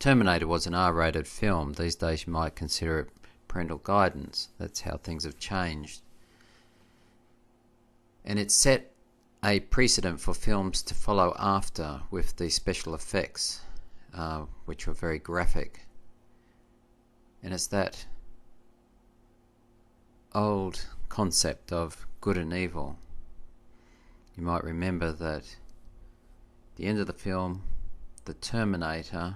Terminator was an R-rated film. These days you might consider it parental guidance. That's how things have changed. And it set a precedent for films to follow after with the special effects, which were very graphic. And it's that old concept of good and evil. You might remember that at the end of the film, the Terminator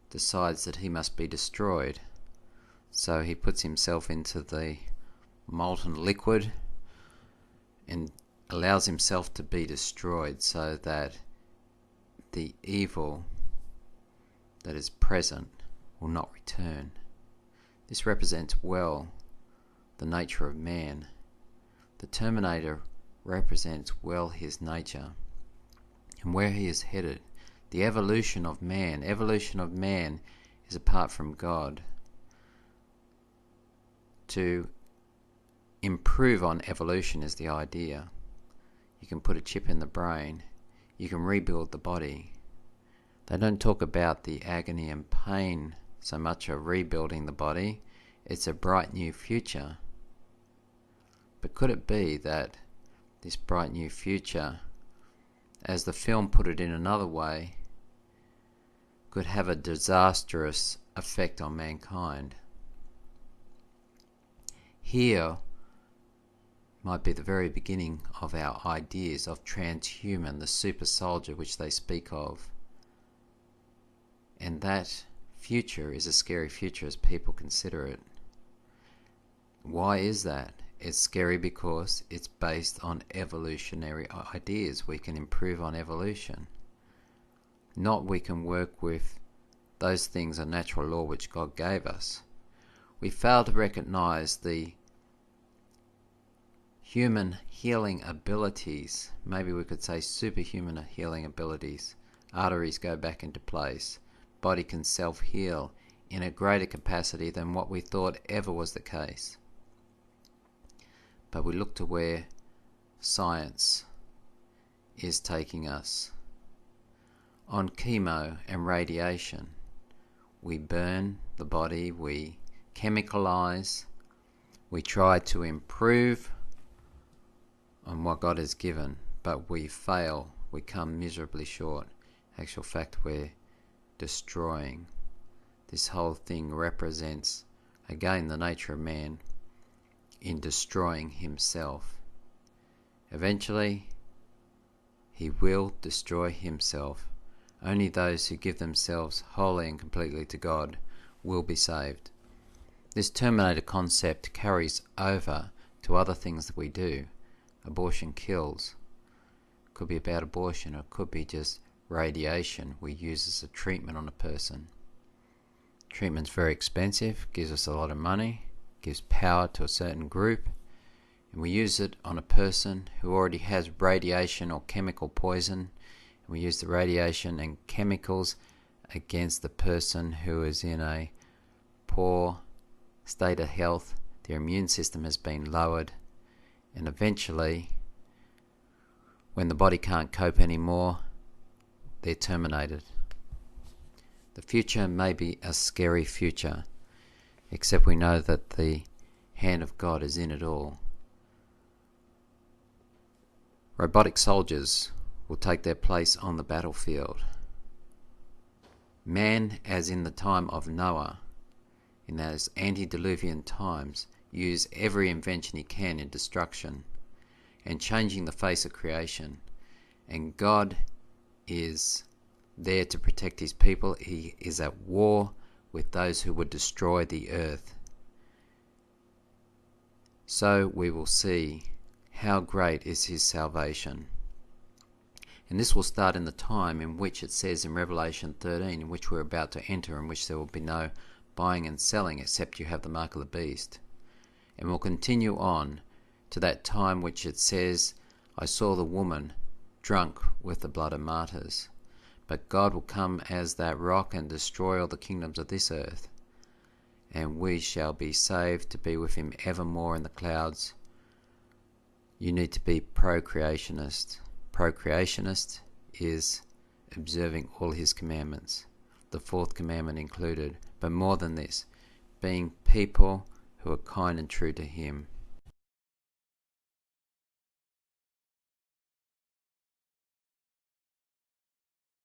decides that he must be destroyed. So he puts himself into the molten liquid and allows himself to be destroyed so that the evil that is present will not return. This represents well the nature of man. The Terminator represents well his nature and where he is headed. The evolution of man. Evolution of man is apart from God. To improve on evolution is the idea. You can put a chip in the brain. You can rebuild the body. They don't talk about the agony and pain so much of rebuilding the body. It's a bright new future. But could it be that this bright new future, as the film put it in another way, could have a disastrous effect on mankind? Here might be the very beginning of our ideas of transhuman, the super soldier which they speak of. And that future is a scary future as people consider it. Why is that? It's scary because it's based on evolutionary ideas. We can improve on evolution. Not we can work with those things of natural law which God gave us. We fail to recognize the human healing abilities. Maybe we could say superhuman healing abilities. Arteries go back into place. Body can self-heal in a greater capacity than what we thought ever was the case. But we look to where science is taking us. On chemo and radiation, we burn the body, we chemicalize, we try to improve on what God has given, but we fail, we come miserably short. Actual fact, we're destroying. This whole thing represents, again, the nature of man in destroying himself. Eventually, he will destroy himself. Only those who give themselves wholly and completely to God will be saved. This Terminator concept carries over to other things that we do. Abortion kills. It could be about abortion, or it could be just radiation we use as a treatment on a person. Treatment's very expensive, gives us a lot of money, gives power to a certain group, and we use it on a person who already has radiation or chemical poison, and we use the radiation and chemicals against the person who is in a poor state of health. Their immune system has been lowered, and eventually, when the body can't cope anymore, they're terminated. The future may be a scary future, except we know that the hand of God is in it all. Robotic soldiers will take their place on the battlefield. Man, as in the time of Noah, in those antediluvian times, used every invention he can in destruction and changing the face of creation. And God is there to protect his people. He is at war with those who would destroy the earth. So we will see how great is his salvation. And this will start in the time in which it says in Revelation 13, in which we're about to enter, in which there will be no buying and selling except you have the mark of the beast. And will continue on to that time which it says, I saw the woman drunk with the blood of martyrs. But God will come as that rock and destroy all the kingdoms of this earth. And we shall be saved to be with him evermore in the clouds. You need to be pro-creationist. Pro-creationist is observing all his commandments. the fourth commandment included, but more than this, being people who are kind and true to Him.